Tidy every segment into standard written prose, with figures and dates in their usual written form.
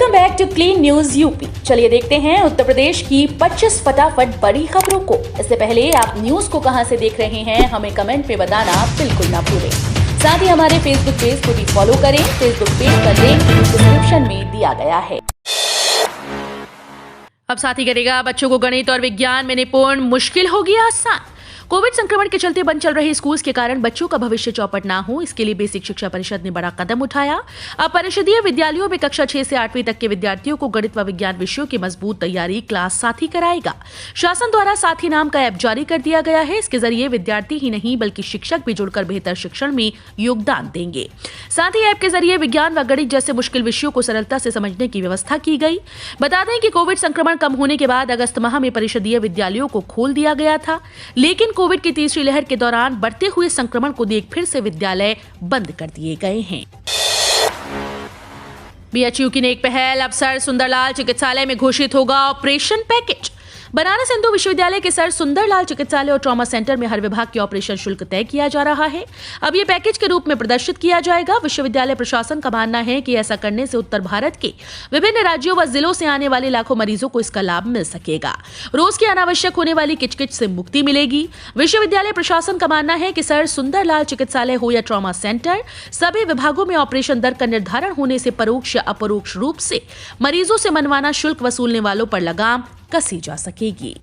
Welcome back to clean news UP. चलिए देखते हैं उत्तर प्रदेश की 25 फटाफट बड़ी खबरों को। इससे पहले आप न्यूज को कहां से देख रहे हैं हमें कमेंट में बताना बिल्कुल ना भूलें। साथ ही हमारे फेसबुक पेज को भी फॉलो करें। फेसबुक पेज का लिंक डिस्क्रिप्शन में दिया गया है। अब साथी करेगा बच्चों को गणित और विज्ञान में निपुण, मुश्किल होगी आसान। कोविड संक्रमण के चलते बंद चल रहे स्कूल्स के कारण बच्चों का भविष्य चौपट ना हो, इसके लिए बेसिक शिक्षा परिषद ने बड़ा कदम उठाया। अब परिषदीय विद्यालयों में कक्षा 6 से 8वीं तक के विद्यार्थियों को गणित व विज्ञान विषयों की मजबूत तैयारी क्लास साथी कराएगा। शासन द्वारा साथी नाम का ऐप जारी कर दिया गया है। इसके जरिए विद्यार्थी ही नहीं बल्कि शिक्षक भी जुड़कर बेहतर शिक्षण में योगदान देंगे। साथ ही ऐप के जरिए विज्ञान व गणित जैसे मुश्किल विषयों को सरलता से समझने की व्यवस्था की गई। बता दें कि कोविड संक्रमण कम होने के बाद अगस्त माह में परिषदीय विद्यालयों को खोल दिया गया था, लेकिन कोविड की तीसरी लहर के दौरान बढ़ते हुए संक्रमण को देख फिर से विद्यालय बंद कर दिए गए हैं। बीएचयू की नेक पहल, अब सर सुंदरलाल चिकित्सालय में घोषित होगा ऑपरेशन पैकेज। बनारस हिंदू विश्वविद्यालय के सर सुंदरलाल चिकित्सालय और ट्रॉमा सेंटर में हर विभाग के ऑपरेशन शुल्क तय किया जा रहा है। अब ये पैकेज के रूप में प्रदर्शित किया जाएगा। विश्वविद्यालय प्रशासन का मानना है कि ऐसा करने से उत्तर भारत के विभिन्न राज्यों व जिलों से आने वाले लाखों मरीजों को इसका लाभ मिल सकेगा। रोज की अनावश्यक होने वाली किचकिच से मुक्ति मिलेगी। विश्वविद्यालय प्रशासन का मानना है कि सर सुंदरलाल चिकित्सालय हो या ट्रॉमा सेंटर, सभी विभागों में ऑपरेशन दर का निर्धारण होने से परोक्ष या अपरोक्ष रूप से मरीजों से मनमाना शुल्क वसूलने वालों पर लगाम कसी जा सकेगी।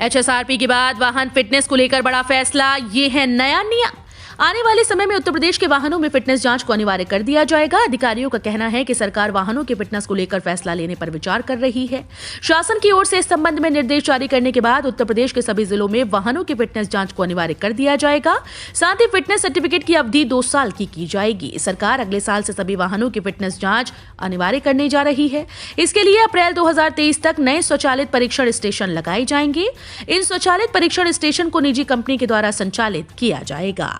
एचएसआरपी के बाद वाहन फिटनेस को लेकर बड़ा फैसला, ये है नया नियम। आने वाले समय में उत्तर प्रदेश के वाहनों में फिटनेस जांच को अनिवार्य कर दिया जाएगा। अधिकारियों का कहना है कि सरकार वाहनों की फिटनेस को लेकर फैसला लेने पर विचार कर रही है। शासन की ओर से इस संबंध में निर्देश जारी करने के बाद उत्तर प्रदेश के सभी जिलों में वाहनों की फिटनेस जांच को अनिवार्य कर दिया जाएगा। साथ ही फिटनेस सर्टिफिकेट की अवधि 2 साल की जाएगी। सरकार अगले साल से सभी वाहनों की फिटनेस जांच अनिवार्य करने जा रही है। इसके लिए अप्रैल 2023 तक नए स्वचालित परीक्षण स्टेशन लगाए जाएंगे। इन स्वचालित परीक्षण स्टेशन को निजी कंपनी के द्वारा संचालित किया जाएगा।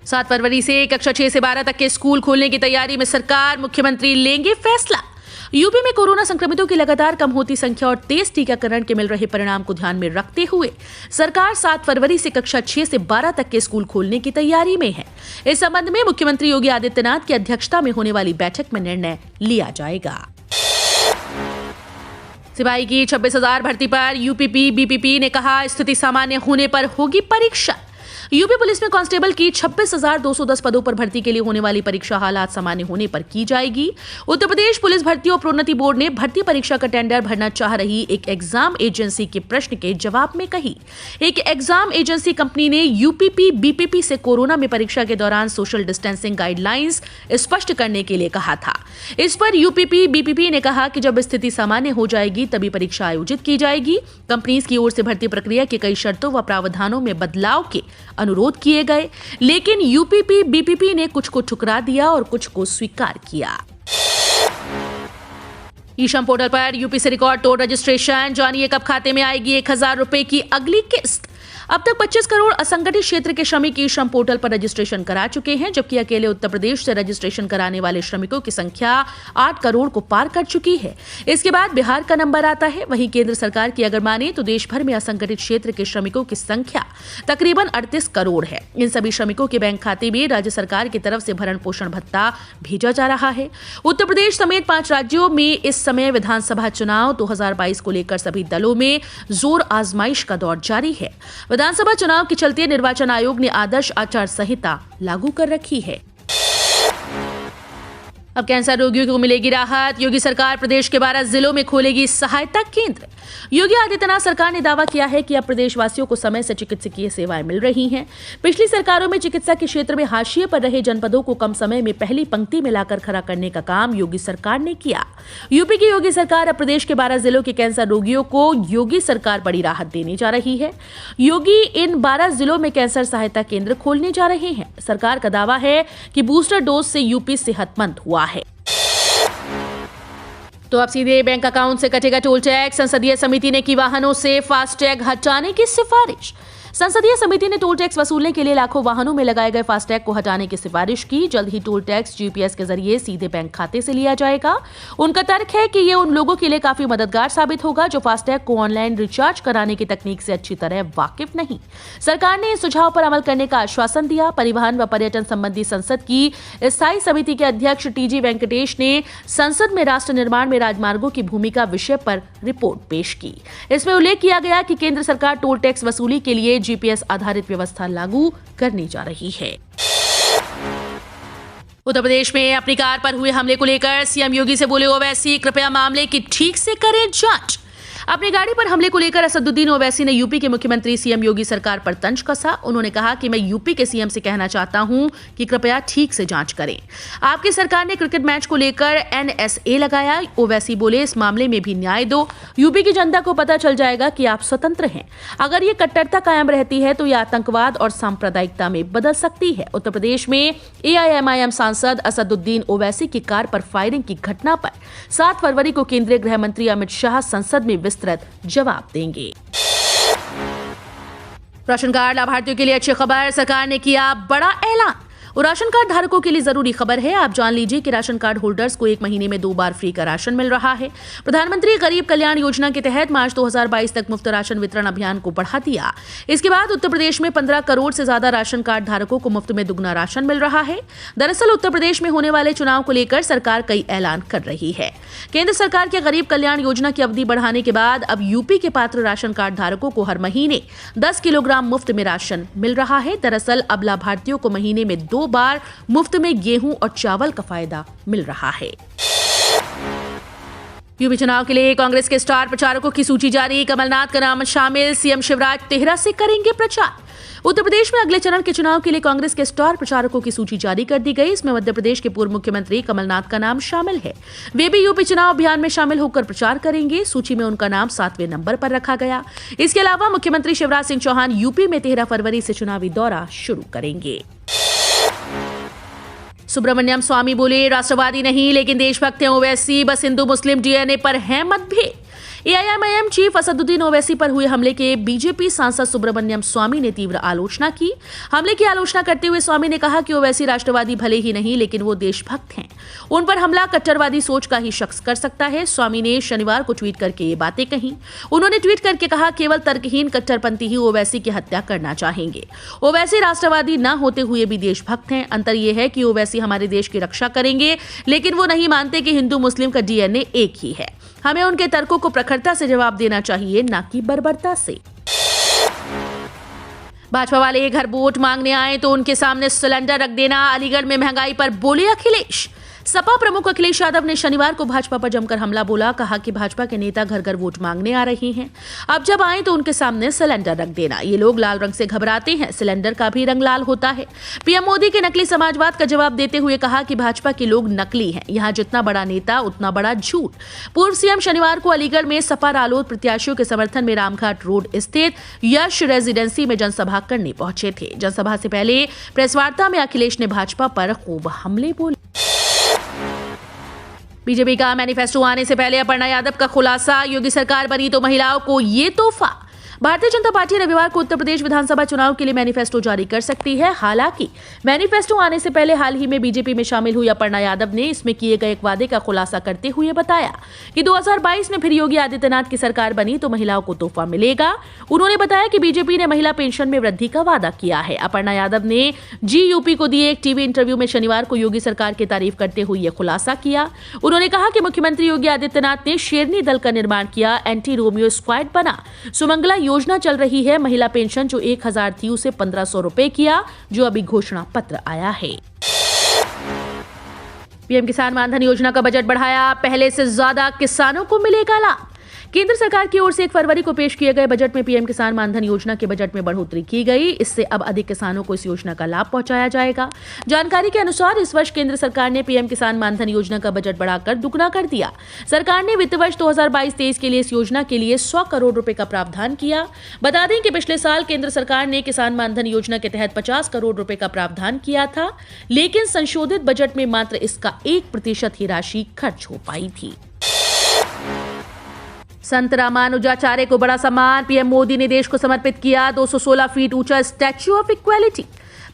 7 फरवरी से कक्षा 6 से 12 तक के स्कूल खोलने की तैयारी में सरकार, मुख्यमंत्री लेंगे फैसला। यूपी में कोरोना संक्रमितों की लगातार कम होती संख्या और तेज टीकाकरण के मिल रहे परिणाम को ध्यान में रखते हुए सरकार 7 फरवरी से कक्षा 6 से 12 तक के स्कूल खोलने की तैयारी में है। इस संबंध में मुख्यमंत्री योगी आदित्यनाथ की अध्यक्षता में होने वाली बैठक में निर्णय लिया जाएगा। सिपाही की 26,000 भर्ती पर यूपीपी बीपीपी ने कहा, स्थिति सामान्य होने पर होगी परीक्षा। यूपी पुलिस में कांस्टेबल की 26,210 पदों पर भर्ती के लिए होने वाली परीक्षा हालात सामान्य होने पर की जाएगी। उत्तर प्रदेश पुलिस भर्ती और प्रोन्नति बोर्ड ने भर्ती परीक्षा का टेंडर भरना चाह रही एक एग्जाम एजेंसी के प्रश्न के जवाब में कही। एक एग्जाम एजेंसी कंपनी ने यूपीपी बीपीपी से कोरोना में परीक्षा के दौरान सोशल डिस्टेंसिंग गाइडलाइंस स्पष्ट करने के लिए कहा था। इस पर यूपीपी बीपीपी ने कहा कि जब स्थिति सामान्य हो जाएगी तभी परीक्षा आयोजित की जाएगी। कंपनीज की ओर से भर्ती प्रक्रिया की कई शर्तों व प्रावधानों में बदलाव के अनुरोध किए गए, लेकिन यूपीपी बीपीपी ने कुछ को ठुकरा दिया और कुछ को स्वीकार किया। ई-श्रम पोर्टल पर यूपी से रिकॉर्ड तोड़ रजिस्ट्रेशन, जानिए कब खाते में आएगी 1,000 रुपए की अगली किस्त। अब तक 25 करोड़ असंगठित क्षेत्र के श्रमिक ई-श्रम पोर्टल पर रजिस्ट्रेशन करा चुके हैं, जबकि अकेले उत्तर प्रदेश से रजिस्ट्रेशन कराने वाले श्रमिकों की संख्या 8 करोड़ को पार कर चुकी है। इसके बाद बिहार का नंबर आता है। वहीं केंद्र सरकार की अगर माने तो देश भर में असंगठित क्षेत्र के श्रमिकों की संख्या तकरीबन 38 करोड़ है। इन सभी श्रमिकों के बैंक खाते में राज्य सरकार की तरफ से भरण पोषण भत्ता भेजा जा रहा है। उत्तर प्रदेश समेत 5 राज्यों में इस समय विधानसभा चुनाव 2022 को लेकर सभी दलों में जोर आजमाइश का दौर जारी है। विधानसभा चुनाव के चलते निर्वाचन आयोग ने आदर्श आचार संहिता लागू कर रखी है। अब कैंसर रोगियों को मिलेगी राहत। योगी सरकार प्रदेश के 12 जिलों में खोलेगी सहायता केंद्र। योगी आदित्यनाथ सरकार ने दावा किया है कि अब प्रदेशवासियों को समय से चिकित्सकीय सेवाएं मिल रही हैं। पिछली सरकारों में चिकित्सा के क्षेत्र में हाशिए पर रहे जनपदों को कम समय में पहली पंक्ति में लाकर खड़ा करने का काम योगी सरकार ने किया। यूपी की योगी सरकार अब प्रदेश के 12 जिलों के कैंसर रोगियों को योगी सरकार बड़ी राहत देने जा रही है। योगी इन 12 जिलों में कैंसर सहायता केंद्र खोलने जा रहे हैं। सरकार का दावा है कि बूस्टर डोज से यूपी सेहतमंद हुआ है। तो अब सीधे बैंक अकाउंट से कटेगा टोल टैक्स। संसदीय समिति ने की वाहनों से फास्टैग हटाने की सिफारिश। संसदीय समिति ने टोल टैक्स वसूलने के लिए लाखों वाहनों में लगाए गए फास्टैग को हटाने की सिफारिश की। जल्द ही टोल टैक्स जीपीएस के जरिए सीधे बैंक खाते से लिया जाएगा। उनका तर्क है कि ये उन लोगों के लिए काफी मददगार साबित होगा जो फास्टैग को ऑनलाइन रिचार्ज कराने की तकनीक से अच्छी तरह वाकिफ नहीं। सरकार ने इस सुझाव पर अमल करने का आश्वासन दिया। परिवहन व पर्यटन संबंधी संसद की स्थायी समिति के अध्यक्ष टीजी वेंकटेश ने संसद में राष्ट्र निर्माण में राजमार्गों की भूमिका विषय पर रिपोर्ट पेश की। इसमें उल्लेख किया गया कि केंद्र सरकार टोल टैक्स वसूली के लिए जीपीएस आधारित व्यवस्था लागू करने जा रही है। उत्तर प्रदेश में अपनी कार पर हुए हमले को लेकर सीएम योगी से बोले ओवैसी, कृपया मामले की ठीक से करें जांच। अपनी गाड़ी पर हमले को लेकर असदुद्दीन ओवैसी ने यूपी के मुख्यमंत्री सीएम योगी सरकार पर तंज कसा। उन्होंने कहा कि मैं यूपी के सीएम से कहना चाहता हूं कि कृपया ठीक से जांच करें। आपकी सरकार ने क्रिकेट मैच को लेकर एनएसए लगाया। ओवैसी बोले, इस मामले में भी न्याय दो। यूपी की जनता को पता चल जाएगा कि आप स्वतंत्र हैं। अगर ये कट्टरता कायम रहती है तो यह आतंकवाद और सांप्रदायिकता में बदल सकती है। उत्तर प्रदेश में एआईएमआईएम सांसद असदुद्दीन ओवैसी की कार पर फायरिंग की घटना पर 7 फरवरी को केंद्रीय गृह मंत्री अमित शाह संसद में विस्तृत जवाब देंगे। राशन कार्ड लाभार्थियों के लिए अच्छी खबर, सरकार ने किया बड़ा ऐलान। और राशन कार्ड धारकों के लिए जरूरी खबर है। आप जान लीजिए कि राशन कार्ड होल्डर्स को 1 महीने में 2 बार फ्री का राशन मिल रहा है। प्रधानमंत्री गरीब कल्याण योजना के तहत मार्च 2022 तक मुफ्त राशन वितरण अभियान को बढ़ा दिया। इसके बाद उत्तर प्रदेश में 15 करोड़ से ज्यादा राशन कार्ड धारकों को मुफ्त में दुगना राशन मिल रहा है। दरअसल उत्तर प्रदेश में होने वाले चुनाव को लेकर सरकार कई ऐलान कर रही है। केंद्र सरकार के गरीब कल्याण योजना की अवधि बढ़ाने के बाद अब यूपी के पात्र राशन कार्ड धारकों को हर महीने 10 किलोग्राम मुफ्त में राशन मिल रहा है। दरअसल अब लाभार्थियों को महीने में 2 बार मुफ्त में गेहूं और चावल का फायदा मिल रहा है। यूपी चुनाव के लिए कांग्रेस के स्टार प्रचारकों की सूची जारी, कमलनाथ का नाम शामिल। सीएम शिवराज तेहरा से करेंगे प्रचार। उत्तर प्रदेश में अगले चरण के चुनाव के लिए कांग्रेस के स्टार प्रचारकों की सूची जारी कर दी गई। इसमें मध्य प्रदेश के पूर्व मुख्यमंत्री कमलनाथ का नाम शामिल है। वे भी यूपी चुनाव अभियान में शामिल होकर प्रचार करेंगे। सूची में उनका नाम 7वें नंबर पर रखा गया। इसके अलावा मुख्यमंत्री शिवराज सिंह चौहान यूपी में 13 फरवरी से चुनावी दौरा शुरू करेंगे। सुब्रमण्यम स्वामी बोले, राष्ट्रवादी नहीं लेकिन देशभक्त हैं ओवैसी, बस हिंदू मुस्लिम डीएनए पर है मतभेद। एआईएमआईएम चीफ असदुद्दीन ओवैसी पर हुए हमले के बीजेपी सांसद सुब्रमण्यम स्वामी ने तीव्र आलोचना की। हमले की आलोचना करते हुए स्वामी ने कहा कि ओवैसी राष्ट्रवादी भले ही नहीं लेकिन वो देशभक्त हैं। उन पर हमला कट्टरवादी सोच का ही शख्स कर सकता है। स्वामी ने शनिवार को ट्वीट करके ये बातें कही। उन्होंने ट्वीट करके कहा, केवल तर्कहीन कट्टरपंथी ही ओवैसी की हत्या करना चाहेंगे। ओवैसी राष्ट्रवादी न होते हुए भी देशभक्त हैं। अंतर यह है कि ओवैसी हमारे देश की रक्षा करेंगे लेकिन वो नहीं मानते कि हिंदू मुस्लिम का डीएनए एक ही है। हमें उनके तर्कों को प्रखरता से जवाब देना चाहिए, ना कि बर्बरता से। भाजपा वाले घर वोट मांगने आए तो उनके सामने सिलेंडर रख देना, अलीगढ़ में महंगाई पर बोले अखिलेश। सपा प्रमुख अखिलेश यादव ने शनिवार को भाजपा पर जमकर हमला बोला। कहा कि भाजपा के नेता घर घर वोट मांगने आ रहे हैं, अब जब आए तो उनके सामने सिलेंडर रख देना। ये लोग लाल रंग से घबराते हैं, सिलेंडर का भी रंग लाल होता है। पीएम मोदी के नकली समाजवाद का जवाब देते हुए कहा कि भाजपा के लोग नकली हैं, यहाँ जितना बड़ा नेता उतना बड़ा झूठ। पूर्व सीएम शनिवार को अलीगढ़ में सपा रालोद प्रत्याशियों के समर्थन में रामघाट रोड स्थित यश रेजिडेंसी में जनसभा करने पहुंचे थे। जनसभा से पहले प्रेस वार्ता में अखिलेश ने भाजपा पर खूब हमले बोले। बीजेपी का मैनिफेस्टो आने से पहले अपर्णा यादव का खुलासा, योगी सरकार बनी तो महिलाओं को ये तोहफा। भारतीय जनता पार्टी रविवार को उत्तर प्रदेश विधानसभा चुनाव के लिए मैनिफेस्टो जारी कर सकती है। हालांकि मैनिफेस्टो आने से पहले हाल ही में बीजेपी में शामिल हुई अपर्णा यादव ने इसमें किए गए एक वादे का खुलासा करते हुए बताया कि 2022 में फिर योगी आदित्यनाथ की सरकार बनी तो महिलाओं को तोहफा मिलेगा। उन्होंने बताया कि बीजेपी ने महिला पेंशन में वृद्धि का वादा किया है। अपर्णा यादव ने GUP को दिए एक टीवी इंटरव्यू में शनिवार को योगी सरकार की तारीफ करते हुए यह खुलासा किया। उन्होंने कहा कि मुख्यमंत्री योगी आदित्यनाथ ने शेरनी दल का निर्माण किया, एंटी रोमियो स्क्वाड बना, सुमंगला योजना चल रही है, महिला पेंशन जो 1000 थी उसे 1500 रुपए किया, जो अभी घोषणा पत्र आया है। पीएम किसान मानधन योजना का बजट बढ़ाया, पहले से ज्यादा किसानों को मिलेगा लाभ। केंद्र सरकार की ओर से 1 फरवरी को पेश किए गए बजट में पीएम किसान मानधन योजना के बजट में बढ़ोतरी की गई। इससे अब अधिक किसानों को इस योजना का लाभ पहुंचाया जाएगा। जानकारी के अनुसार इस वर्ष केंद्र सरकार ने पीएम किसान मानधन योजना का बजट बढ़ाकर दुगना कर दिया। सरकार ने वित्त वर्ष 2022-23 के लिए इस योजना के लिए 100 करोड़ रुपए का प्रावधान किया। बता दें कि पिछले साल केंद्र सरकार ने किसान मानधन योजना के तहत 50 करोड़ रुपए का प्रावधान किया था, लेकिन संशोधित बजट में मात्र इसका 1% ही राशि खर्च हो पाई थी। संत रामानुजाचार्य को बड़ा सम्मान, पीएम मोदी ने देश को समर्पित किया 216 फीट ऊंचा statue of equality.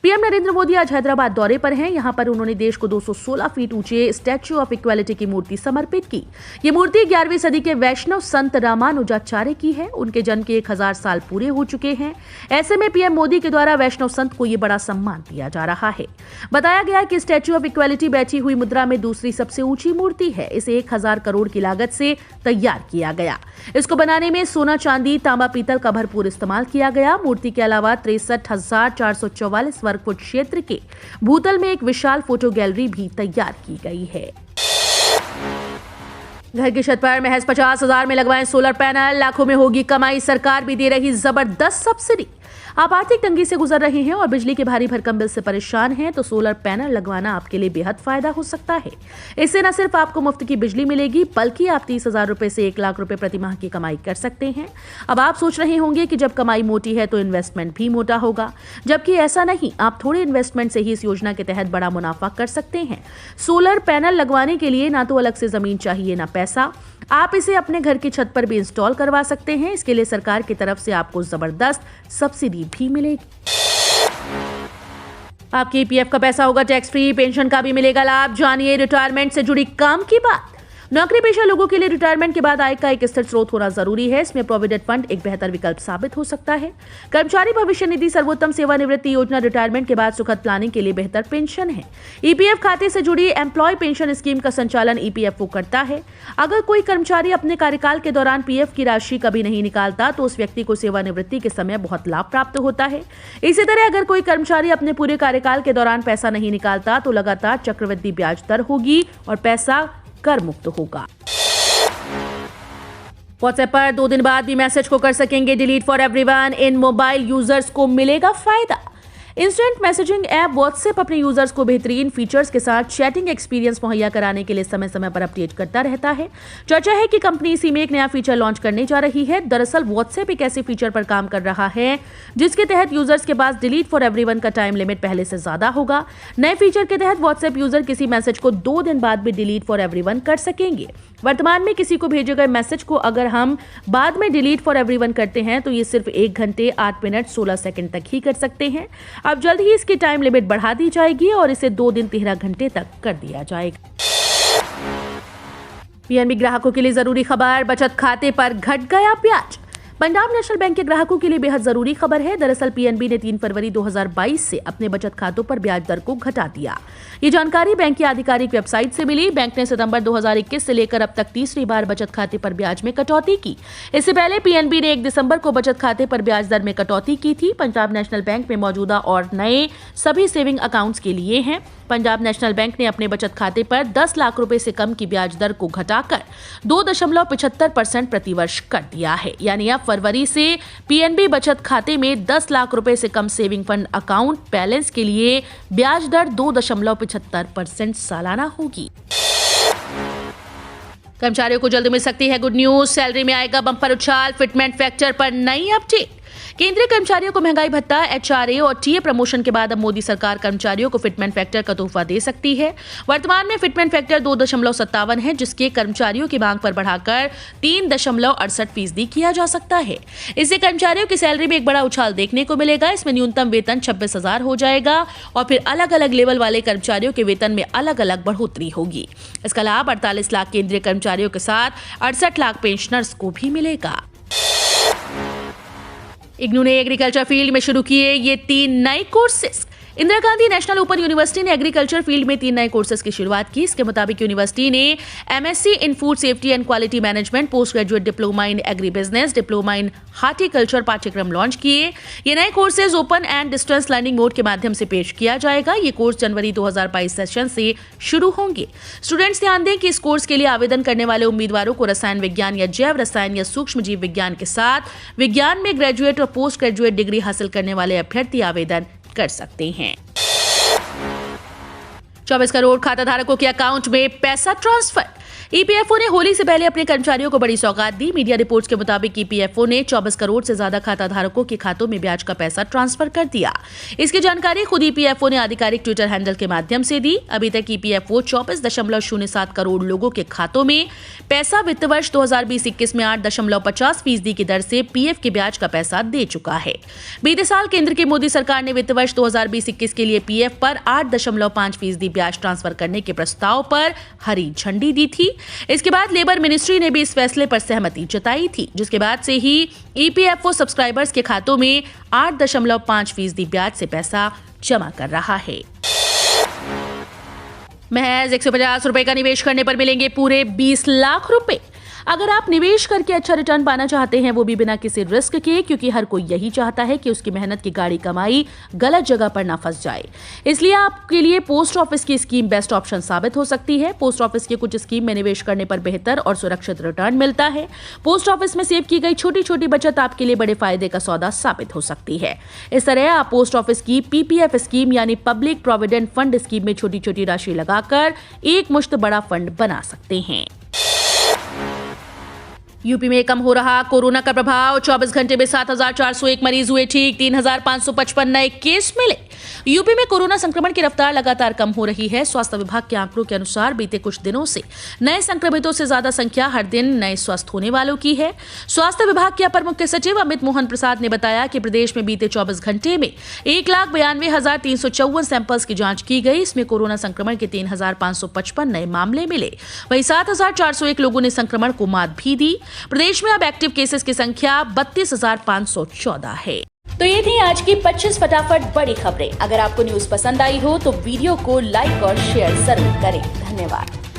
PM Narendra Modi आज हैदराबाद दौरे पर हैं। यहां पर उन्होंने देश को 216 फीट ऊंचे स्टैच्यू ऑफ इक्वालिटी की मूर्ति समर्पित की। ये मूर्ति 11वीं सदी के वैष्णव संत रामानुजाचार्य की है। उनके जन्म के 1000 साल पूरे हो चुके हैं। ऐसे में पीएम मोदी के द्वारा वैष्णव संत को ये बड़ा सम्मान दिया जा रहा है। बताया गया कि स्टैच्यू ऑफ इक्वालिटी बैठी हुई मुद्रा में दूसरी सबसे ऊंची मूर्ति है। इसे 1000 करोड़ की लागत से तैयार किया गया। इसको बनाने में सोना, चांदी, तांबा, पीतल का भरपूर इस्तेमाल किया गया। मूर्ति के अलावा 63,444 वर्ग फुट क्षेत्र के भूतल में एक विशाल फोटो गैलरी भी तैयार की गई है। घर की छत पर महज 50,000 में लगवाएं सोलर पैनल, लाखों में होगी कमाई। सरकार भी दे रही जबरदस्त सब्सिडी। आप आर्थिक तंगी से गुजर रहे हैं और बिजली के भारी भरकम बिल से परेशान हैं तो सोलर पैनल लगवाना आपके लिए बेहद फायदा हो सकता है। इससे न सिर्फ आपको मुफ्त की बिजली मिलेगी बल्कि आप 30,000 रुपए से 1 लाख रुपए प्रति माह की कमाई कर सकते हैं। अब आप सोच रहे होंगे कि जब कमाई मोटी है तो इन्वेस्टमेंट भी मोटा होगा, जबकि ऐसा नहीं। आप थोड़े इन्वेस्टमेंट से ही इस योजना के तहत बड़ा मुनाफा कर सकते हैं। सोलर पैनल लगवाने के लिए ना तो अलग से जमीन चाहिए ना पैसा। आप इसे अपने घर की छत पर भी इंस्टॉल करवा सकते हैं। इसके लिए सरकार की तरफ से आपको जबरदस्त सब्सिडी भी मिलेगी। आपके ईपीएफ का पैसा होगा टैक्स फ्री, पेंशन का भी मिलेगा लाभ। जानिए रिटायरमेंट से जुड़ी काम की बात। नौकरी पेशा लोगों के लिए रिटायरमेंट के बाद आय का एक स्थिर स्रोत होना जरूरी है। इसमें प्रोविडेंट फंड एक बेहतर विकल्प साबित हो सकता है। कर्मचारी भविष्य निधि सर्वोत्तम सेवानिवृत्ति योजना रिटायरमेंट के बाद सुखद प्लानिंग के लिए बेहतर पेंशन है। ईपीएफ खाते से जुड़ी एम्प्लॉय पेंशन स्कीम का संचालन ईपीएफओ करता है। अगर कोई कर्मचारी अपने कार्यकाल के दौरान पीएफ की राशि कभी नहीं निकालता तो उस व्यक्ति को सेवानिवृत्ति के समय बहुत लाभ प्राप्त होता है। इसी तरह अगर कोई कर्मचारी अपने पूरे कार्यकाल के दौरान पैसा नहीं निकालता तो लगातार चक्रवृद्धि ब्याज दर होगी और पैसा कर मुक्त होगा। व्हाट्सएप पर 2 दिन बाद भी मैसेज को कर सकेंगे delete for everyone. In mobile users को मिलेगा फायदा। इंस्टेंट मैसेजिंग ऐप व्हाट्सएप अपने यूजर्स को बेहतरीन फीचर्स के साथ चैटिंग एक्सपीरियंस मुहैया कराने के लिए समय समय पर अपडेट करता रहता है। चर्चा है कि कंपनी इसी में एक नया फीचर लॉन्च करने जा रही है। दरअसल व्हाट्सएप एक ऐसे फीचर पर काम कर रहा है जिसके तहत यूजर्स के पास डिलीट फॉर एवरीवन का टाइम लिमिट पहले से ज्यादा होगा। नए फीचर के तहत व्हाट्सएप यूजर किसी मैसेज को 2 दिन बाद भी डिलीट फॉर एवरीवन कर सकेंगे। वर्तमान में किसी को भेजे गए मैसेज को अगर हम बाद में डिलीट फॉर एवरीवन करते हैं तो ये सिर्फ 1 घंटे 8 मिनट 16 सेकंड तक ही कर सकते हैं। अब जल्द ही इसकी टाइम लिमिट बढ़ा दी जाएगी और इसे 2 दिन 13 घंटे तक कर दिया जाएगा। पीएनबी ग्राहकों के लिए जरूरी खबर, बचत खाते पर घट गया ब्याज। पंजाब नेशनल बैंक के ग्राहकों के लिए बेहद जरूरी खबर है। दरअसल पीएनबी ने 3 फरवरी 2022 से अपने बचत खातों पर ब्याज दर को घटा दिया। ये जानकारी बैंक की आधिकारिक वेबसाइट से मिली। बैंक ने सितंबर 2021 से लेकर अब तक तीसरी बार बचत खाते पर ब्याज में कटौती की। इससे पहले पीएनबी ने 1 दिसंबर को बचत खाते पर ब्याज दर में कटौती की थी। पंजाब नेशनल बैंक में मौजूदा और नए सभी सेविंग अकाउंट्स के लिए हैं। पंजाब नेशनल बैंक ने अपने बचत खाते पर 10 लाख रुपए से कम की ब्याज दर को घटाकर 2.75% प्रतिवर्ष कर दिया है। यानी अब फरवरी से पीएनबी बचत खाते में 10 लाख रुपए से कम सेविंग फंड अकाउंट बैलेंस के लिए ब्याज दर 2.75% सालाना होगी। कर्मचारियों को जल्द मिल सकती है गुड न्यूज। सैलरी में आएगा बम्पर उछाल। फिटमेंट फैक्टर पर नई अपडेट। केंद्रीय कर्मचारियों को महंगाई भत्ता, एचआरए और टीए प्रमोशन के बाद अब मोदी सरकार कर्मचारियों को फिटमेंट फैक्टर का तोहफा दे सकती है। वर्तमान में फिटमेंट फैक्टर 2.57 है, जिसके कर्मचारियों की मांग पर बढ़ाकर 3.68% किया जा सकता है। इससे कर्मचारियों की सैलरी में एक बड़ा उछाल देखने को मिलेगा। इसमें न्यूनतम वेतन 26,000 हो जाएगा और फिर अलग अलग लेवल वाले कर्मचारियों के वेतन में अलग अलग बढ़ोतरी होगी। इसका लाभ 48 लाख केंद्रीय कर्मचारियों के साथ 68 लाख पेंशनर्स को भी मिलेगा। इग्नू ने एग्रीकल्चर फील्ड में शुरू किए ये 3 नए courses. Indira Gandhi national open university ने एग्रीकल्चर फील्ड में 3 नए कोर्सेज की शुरुआत की। इसके मुताबिक यूनिवर्सिटी ने MSc in food safety and quality management, post graduate diploma in agri business, diploma in horticulture पाठ्यक्रम लॉन्च किए। ये नए courses open and distance learning mode के माध्यम से पेश किया जाएगा। ये कोर्स जनवरी 2022 सेशन से शुरू होंगे। स्टूडेंट्स ध्यान दें कि इस कोर्स के लिए आवेदन करने वाले उम्मीदवारों को रसायन विज्ञान या जैव रसायन या सूक्ष्म जीव विज्ञान के साथ विज्ञान में ग्रेजुएट और पोस्ट ग्रेजुएट डिग्री हासिल करने वाले अभ्यर्थी आवेदन कर सकते हैं। 24 करोड़ खाता धारकों के अकाउंट में पैसा ट्रांसफर। ईपीएफओ ने होली से पहले अपने कर्मचारियों को बड़ी सौगात दी। मीडिया रिपोर्ट्स के मुताबिक ईपीएफओ ने 24 करोड़ से ज्यादा खाता धारकों के खातों में ब्याज का पैसा ट्रांसफर कर दिया। इसकी जानकारी खुद ईपीएफओ ने आधिकारिक ट्विटर हैंडल के माध्यम से दी। अभी तक ईपीएफओ 24.07 करोड़ लोगों के खातों में पैसा वित्त वर्ष 2020-21 में 8.50% की दर से पीएफ के ब्याज का पैसा दे चुका है। बीते साल केंद्र की मोदी सरकार ने वित्त वर्ष 2020-21 के लिए पीएफ पर 8.5% ब्याज ट्रांसफर करने के प्रस्ताव पर हरी झंडी दी थी। इसके बाद लेबर मिनिस्ट्री ने भी इस फैसले पर सहमति जताई थी, जिसके बाद से ही ईपीएफओ सब्सक्राइबर्स के खातों में 8.5% ब्याज से पैसा जमा कर रहा है। महज 150 रुपए का निवेश करने पर मिलेंगे पूरे 20 लाख रुपए। अगर आप निवेश करके अच्छा रिटर्न पाना चाहते हैं, वो भी बिना किसी रिस्क के, क्योंकि हर कोई यही चाहता है कि उसकी मेहनत की गाड़ी कमाई गलत जगह पर ना फंस जाए, इसलिए आपके लिए पोस्ट ऑफिस की स्कीम बेस्ट ऑप्शन साबित हो सकती है। पोस्ट ऑफिस की कुछ स्कीम में निवेश करने पर बेहतर और सुरक्षित रिटर्न मिलता है। पोस्ट ऑफिस में सेव की गई छोटी छोटी बचत आपके लिए बड़े फायदे का सौदा साबित हो सकती है। इस तरह आप पोस्ट ऑफिस की पीपीएफ स्कीम यानी पब्लिक प्रोविडेंट फंड स्कीम में छोटी छोटी राशि लगाकर एक मुश्त बड़ा फंड बना सकते हैं। यूपी में कम हो रहा कोरोना का प्रभाव। 24 घंटे में 7,401 मरीज हुए ठीक, 3,555 नए केस मिले। यूपी में कोरोना संक्रमण की रफ्तार लगातार कम हो रही है। स्वास्थ्य विभाग के आंकड़ों के अनुसार बीते कुछ दिनों से नए संक्रमितों से ज्यादा संख्या हर दिन नए स्वस्थ होने वालों की है। स्वास्थ्य विभाग के अपर मुख्य सचिव अमित मोहन प्रसाद ने बताया कि प्रदेश में बीते 24 घंटे में 1,92,354 सैंपल्स की जांच की गई। इसमें कोरोना संक्रमण के 3,555 नए मामले मिले। वहीं 7,401 लोगों ने संक्रमण को मात भी दी। प्रदेश में अब एक्टिव केसेस की संख्या 32,514 है। तो ये थी आज की 25 फटाफट बड़ी खबरें। अगर आपको न्यूज पसंद आई हो तो वीडियो को लाइक और शेयर जरूर करें। धन्यवाद।